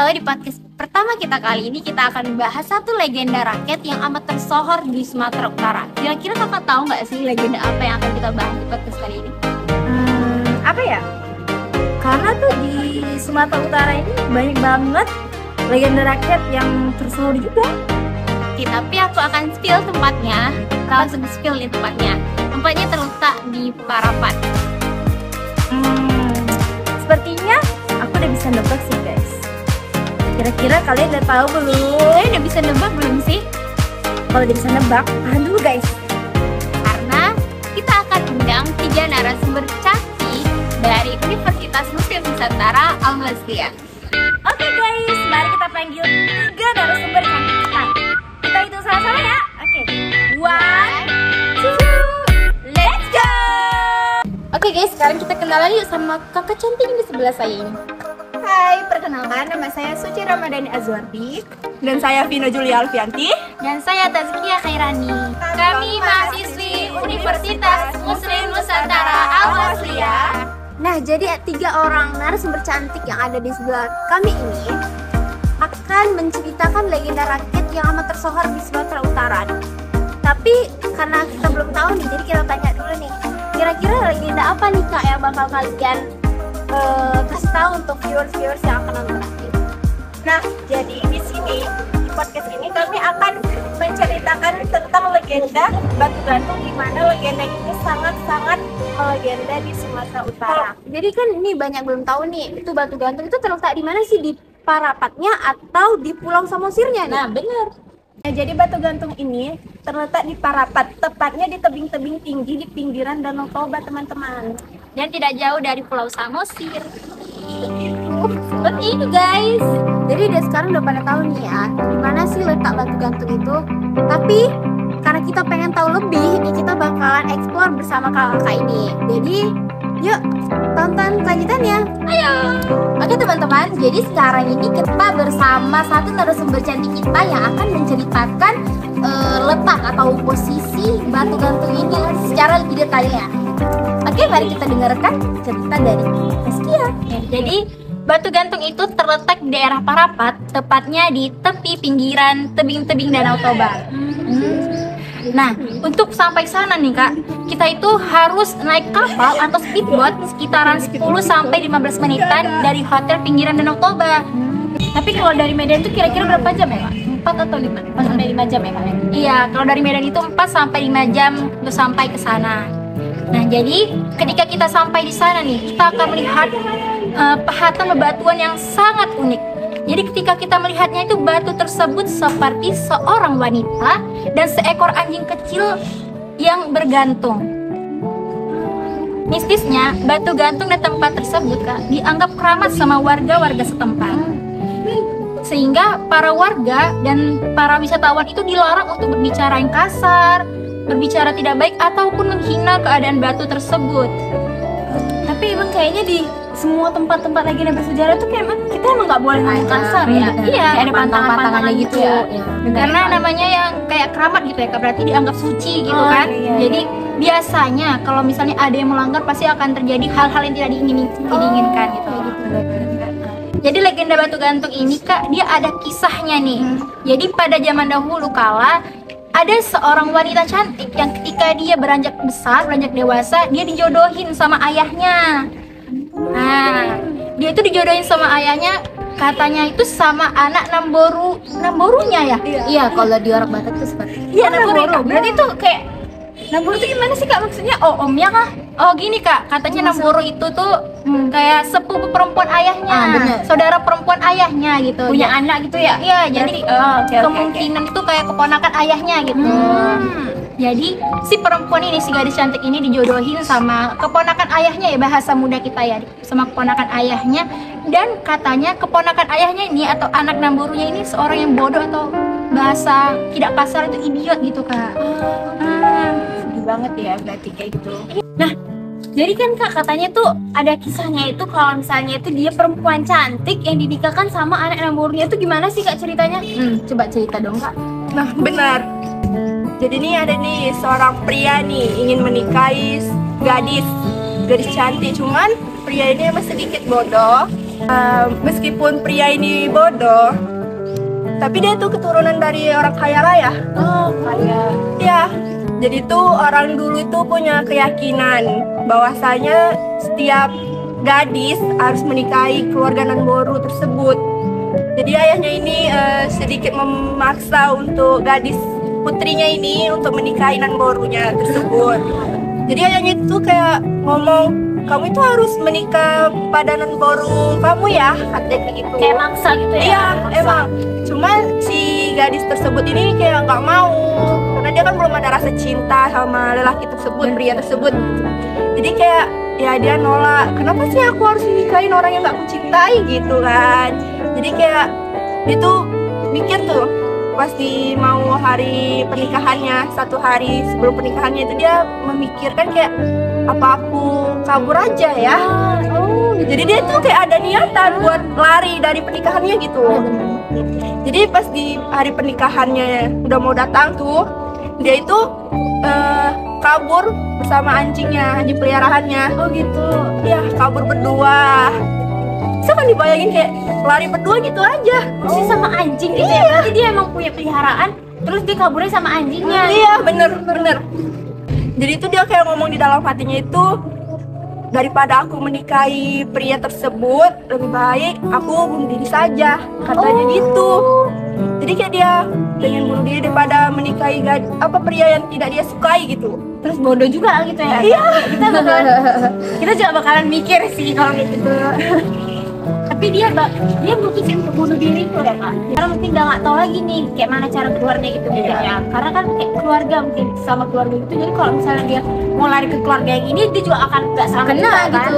Halo, di podcast pertama kita kali ini kita akan membahas satu legenda rakyat yang amat tersohor di Sumatera Utara. Kira-kira kakak tahu nggak sih legenda apa yang akan kita bahas di podcast kali ini? Apa ya? Karena tuh di Sumatera Utara ini banyak banget legenda rakyat yang tersohor juga. Tapi aku akan spill tempatnya. Langsung spill nih tempatnya. Tempatnya terletak di Parapat. Sepertinya aku udah bisa nebak sih guys. Kira-kira kalian udah tahu belum? Kalian udah bisa nebak belum sih? Kalau udah bisa nebak, tahan dulu guys. Karena kita akan undang 3 narasumber cantik dari Universitas Muslim Nusantara Al-Azhar. Oke guys, mari kita panggil 3 narasumber cantik kita. Kita hitung sama-sama ya. Oke, 1, 2, let's go. Oke guys, sekarang kita kenalan yuk sama kakak cantik di sebelah saya ini. Hai, perkenalkan nama saya Suci Ramadhani Azwardi. Dan saya Vino Julia Alfianti. Dan saya Tazkia Khairani. Kami mahasiswi Universitas Muslim Nusantara Al-Azhar. Nah, jadi 3 orang narasumber cantik yang ada di sebelah kami ini akan menceritakan legenda rakyat yang amat tersohor di Sumatera Utara. Tapi karena kita belum tahu nih, jadi kita tanya dulu nih. Kira-kira legenda apa nih Kak yang bakal kalian kasih tahu untuk viewers yang akan nonton nanti? Nah, jadi di sini di podcast ini kami akan menceritakan tentang legenda Batu Gantung, di mana legenda ini sangat-sangat melegenda di Sumatera Utara. Jadi kan ini banyak belum tahu nih, itu Batu Gantung itu terletak di mana sih? Di Parapatnya atau di Pulau Samosirnya nih? Nah, benar. Ya, jadi Batu Gantung ini terletak di Parapat, tepatnya di tebing-tebing tinggi di pinggiran Danau Toba, teman-teman. Dan tidak jauh dari Pulau Samosir. Seperti itu guys. Jadi udah sekarang udah pada tahu nih ya, di mana sih letak Batu Gantung itu. Tapi karena kita pengen tahu lebih, nih kita bakalan explore bersama kakak ini. Jadi yuk tonton kelanjutannya. Ayo. Oke teman-teman, jadi sekarang ini kita bersama satu narasumber cantik kita yang akan menceritakan letak atau posisi Batu Gantung ini secara lebih detailnya. Oke, mari kita dengarkan cerita dari Tazkia. Jadi Batu Gantung itu terletak di daerah Parapat, tepatnya di tepi pinggiran tebing-tebing Danau Toba. Nah, untuk sampai sana nih Kak, kita itu harus naik kapal atau speedboat sekitaran 10 sampai 15 menitan dari hotel pinggiran Danau Toba. Tapi kalau dari Medan itu kira-kira berapa jam ya, Kak? 4 atau 5? 4 sampai 5 jam ya, Kak? Iya, kalau dari Medan itu 4 sampai 5 jam untuk sampai ke sana. Nah, jadi ketika kita sampai di sana nih, kita akan melihat pahatan bebatuan yang sangat unik. Jadi ketika kita melihatnya itu batu tersebut seperti seorang wanita dan seekor anjing kecil yang bergantung. Mistisnya, Batu Gantung di tempat tersebut Kak, dianggap keramat sama warga-warga setempat. Sehingga para warga dan para wisatawan itu dilarang untuk berbicara yang kasar, berbicara tidak baik ataupun menghina keadaan batu tersebut. Tapi emang kayaknya di semua tempat-tempat legenda bersejarah tuh kayak kita emang nggak boleh ngomong kasar ya. Iya, ada pantangan-pantangannya gitu ya. Karena namanya yang kayak keramat gitu ya, Kak, berarti dianggap suci gitu kan. Iya. Jadi biasanya kalau misalnya ada yang melanggar pasti akan terjadi hal-hal yang tidak diinginkan gitu. Jadi legenda Batu Gantung ini Kak, dia ada kisahnya nih. Jadi pada zaman dahulu kala ada seorang wanita cantik yang ketika dia beranjak besar, beranjak dewasa, dia dijodohin sama ayahnya. Nah, dia itu dijodohin sama ayahnya, katanya itu sama anak Namborunya ya? Iya, kalau di orang Batak itu seperti itu. Iya, Namboru. Berarti tuh kayak Namboru itu gimana sih Kak? Maksudnya omnya kah? Oh gini Kak, katanya Namboru itu tuh kayak sepupu perempuan ayahnya, bener. saudara perempuan ayahnya gitu. Punya anak gitu ya? Iya, jadi Oke. kemungkinan itu kayak keponakan ayahnya gitu. Jadi si perempuan ini, si gadis cantik ini dijodohin sama keponakan ayahnya ya, bahasa muda kita ya, sama keponakan ayahnya. Dan katanya keponakan ayahnya ini atau anak Namborunya ini seorang yang bodoh atau bahasa tidak kasar itu idiot gitu Kak. Sedih banget ya berarti kayak gitu. Nah, jadi kan Kak katanya tuh ada kisahnya itu kalau misalnya itu dia perempuan cantik yang dinikahkan sama anak Namborunya, itu gimana sih Kak ceritanya? Coba cerita dong Kak. Nah benar. Jadi nih ada nih seorang pria nih ingin menikahi gadis cantik, cuman pria ini emang sedikit bodoh. Meskipun pria ini bodoh, tapi dia tuh keturunan dari orang kaya raya. Oh, kaya. Ya, jadi tuh orang dulu itu punya keyakinan bahwasanya setiap gadis harus menikahi keluarga Nanboru tersebut. Jadi ayahnya ini sedikit memaksa untuk gadis putrinya ini untuk menikahi Nanborunya tersebut. Jadi ayahnya itu kayak ngomong, kamu itu harus menikah pada Nanboru kamu ya, katanya gitu. Kayak maksa gitu ya? Iya, Maksa. emang. Cuma si gadis tersebut ini kayak nggak mau, karena dia kan belum ada rasa cinta sama lelaki tersebut, pria tersebut. Jadi kayak ya dia nolak. Kenapa sih aku harus nikahin orang yang nggak kucintai gitu kan? Jadi kayak dia tuh mikir tuh pasti mau hari pernikahannya, 1 hari sebelum pernikahannya itu dia memikirkan kayak apa aku kabur aja ya. Jadi dia tuh kayak ada niatan buat lari dari pernikahannya gitu. Jadi pas di hari pernikahannya udah mau datang tuh, dia itu kabur bersama anjingnya, anjing peliharaannya. Oh gitu. Ya, kabur berdua. Bisa kan dibayangin kayak lari berdua gitu aja. Masih sama anjing gitu ya? Berarti dia emang punya peliharaan, terus dia kaburnya sama anjingnya. Iya, bener. Jadi itu dia kayak ngomong di dalam hatinya itu, daripada aku menikahi pria tersebut, lebih baik aku bunuh diri saja, katanya gitu. Jadi kayak dia pengen bunuh diri daripada menikahi pria yang tidak dia sukai gitu. Terus bodoh juga gitu ya? Iya. Kita juga bakalan mikir sih kalau gitu. Tapi dia mutusin untuk bunuh diri itu ya kak. Karena mungkin udah nggak tahu lagi nih kayak mana cara keluarnya gitu mungkin ya. Karena kan kayak keluarga mungkin sama keluarga gitu. Jadi kalau misalnya dia mau lari ke keluarga yang ini, dia juga akan nggak sama Kena juga, gitu. kan?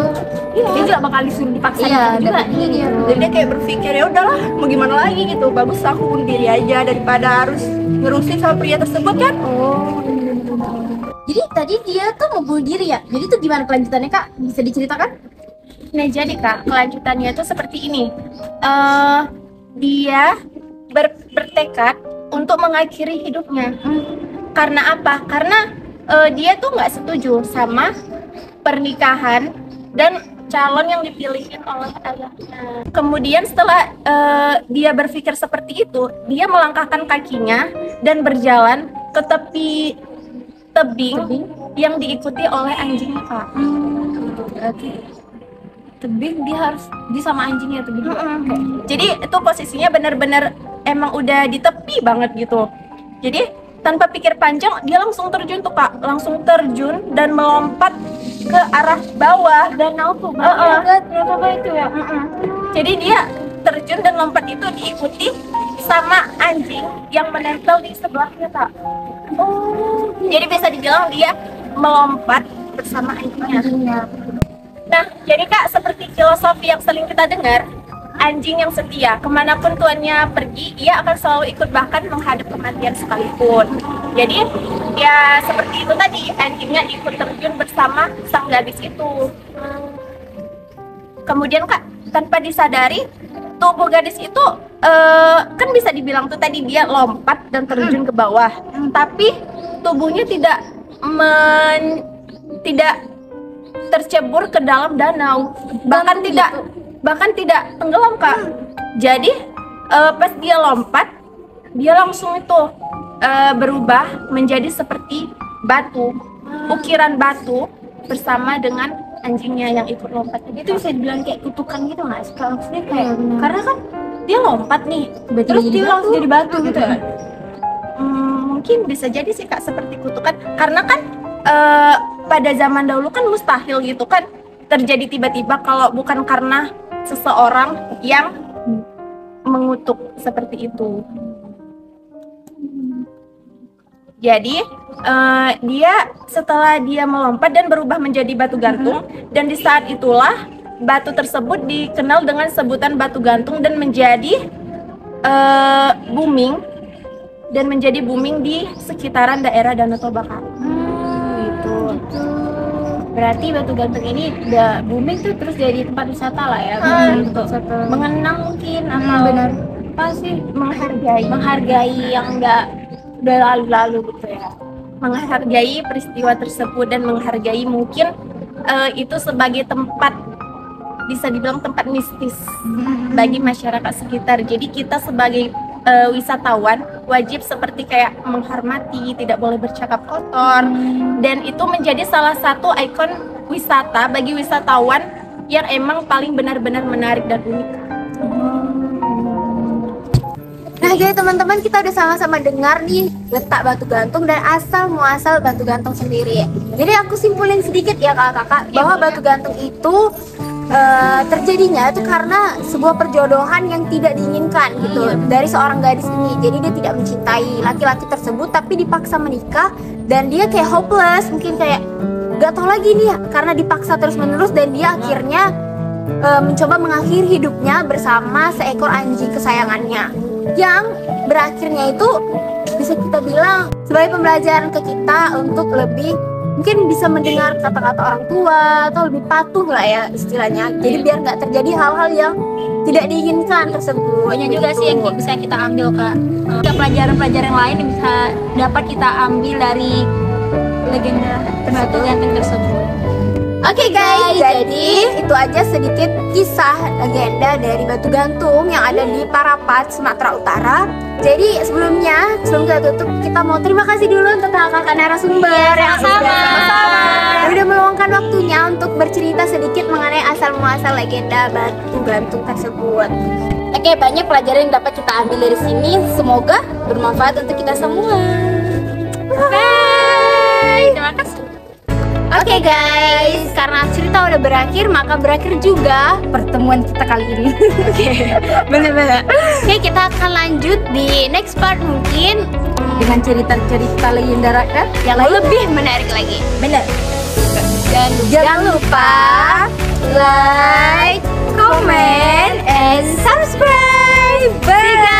Dia juga bakal disuruh dipaksa Iya, gitu juga. dapetnya dia. Jadi dia kayak berpikir ya udahlah, mau gimana lagi gitu. Bagus aku bunuh diri aja daripada harus ngerusin sama pria tersebut kan. Jadi tadi dia tuh mau bunuh diri ya. Jadi tuh gimana kelanjutannya kak? Bisa diceritakan? Nah jadi kak, kelanjutannya itu seperti ini. Dia bertekad untuk mengakhiri hidupnya. Karena apa? Karena dia tuh nggak setuju sama pernikahan dan calon yang dipilihin oleh ayahnya. Kemudian setelah dia berpikir seperti itu, dia melangkahkan kakinya dan berjalan ke tepi tebing yang diikuti oleh anjingnya kak. Berarti Tebing dia sama anjingnya tuh gitu. Jadi itu posisinya benar-benar emang udah di tepi banget gitu. Jadi tanpa pikir panjang dia langsung terjun tuh kak, langsung terjun dan melompat ke arah bawah. danau tuh Berapa itu ya? Jadi dia terjun dan lompat itu diikuti sama anjing yang menempel di sebelahnya kak. Jadi bisa dibilang dia melompat bersama anjingnya. Nah, jadi kak, seperti filosofi yang sering kita dengar, anjing yang setia, kemanapun tuannya pergi, ia akan selalu ikut bahkan menghadap kematian sekalipun. Jadi, ya seperti itu tadi, anjingnya ikut terjun bersama sang gadis itu. Kemudian kak, tanpa disadari, tubuh gadis itu kan bisa dibilang tuh tadi dia lompat dan terjun ke bawah, tapi tubuhnya tidak tercebur ke dalam danau, bahkan tidak tenggelam kak. Jadi pas dia lompat, dia langsung itu berubah menjadi seperti batu, ukiran batu bersama dengan anjingnya yang ikut lompat. Itu bisa dibilang kayak kutukan gitu nggak sih? Maksudnya kayak karena kan dia lompat nih, terus dia langsung jadi batu gitu ya. Mungkin bisa jadi sih kak seperti kutukan, karena kan pada zaman dahulu kan mustahil gitu kan terjadi tiba-tiba kalau bukan karena seseorang yang mengutuk seperti itu. Jadi dia setelah dia melompat dan berubah menjadi batu gantung, dan di saat itulah batu tersebut dikenal dengan sebutan batu gantung dan menjadi booming di sekitaran daerah Danau Toba kak. Berarti batu gantung ini udah booming tuh, terus jadi tempat wisata lah ya, untuk mengenang mungkin atau benar. apa sih, menghargai yang enggak udah lalu-lalu gitu ya, menghargai peristiwa tersebut dan menghargai mungkin itu sebagai tempat bisa dibilang tempat mistis bagi masyarakat sekitar. Jadi kita sebagai wisatawan wajib seperti kayak menghormati, tidak boleh bercakap kotor, dan itu menjadi salah satu ikon wisata bagi wisatawan yang emang paling benar-benar menarik dan unik. Nah, jadi teman-teman, kita udah sama-sama dengar nih letak Batu Gantung dan asal muasal Batu Gantung sendiri. Jadi aku simpulin sedikit ya kakak-kakak, bahwa Batu Gantung itu terjadinya itu karena sebuah perjodohan yang tidak diinginkan gitu dari seorang gadis ini. Jadi dia tidak mencintai laki-laki tersebut tapi dipaksa menikah, dan dia kayak hopeless, mungkin kayak gak tau lagi nih karena dipaksa terus-menerus, dan dia akhirnya mencoba mengakhiri hidupnya bersama seekor anjing kesayangannya, yang berakhirnya itu bisa kita bilang sebagai pembelajaran ke kita untuk lebih mungkin bisa mendengar kata-kata orang tua atau lebih patuh lah ya istilahnya. Jadi biar nggak terjadi hal-hal yang tidak diinginkan tersebut. Banyak juga sih yang bisa kita ambil Kak. Ada pelajaran-pelajaran lain yang bisa dapat kita ambil dari legenda Batu Gantung tersebut. Oke guys, jadi itu aja sedikit kisah legenda dari Batu Gantung yang ada di Parapat, Sumatera Utara. Jadi sebelum kita tutup, kita mau terima kasih dulu untuk kakak narasumber yang udah meluangkan waktunya untuk bercerita sedikit mengenai asal muasal legenda Batu Gantung tersebut. Oke, banyak pelajaran yang dapat kita ambil dari sini. Semoga bermanfaat untuk kita semua. Bye. Terima kasih. Oke guys, karena cerita udah berakhir, maka berakhir juga pertemuan kita kali ini. Bener-bener. Oke, kita akan lanjut di next part mungkin Dengan cerita-cerita legenda rakyat yang lebih menarik lagi. benar. Dan jangan lupa like, comment, and subscribe. Bye.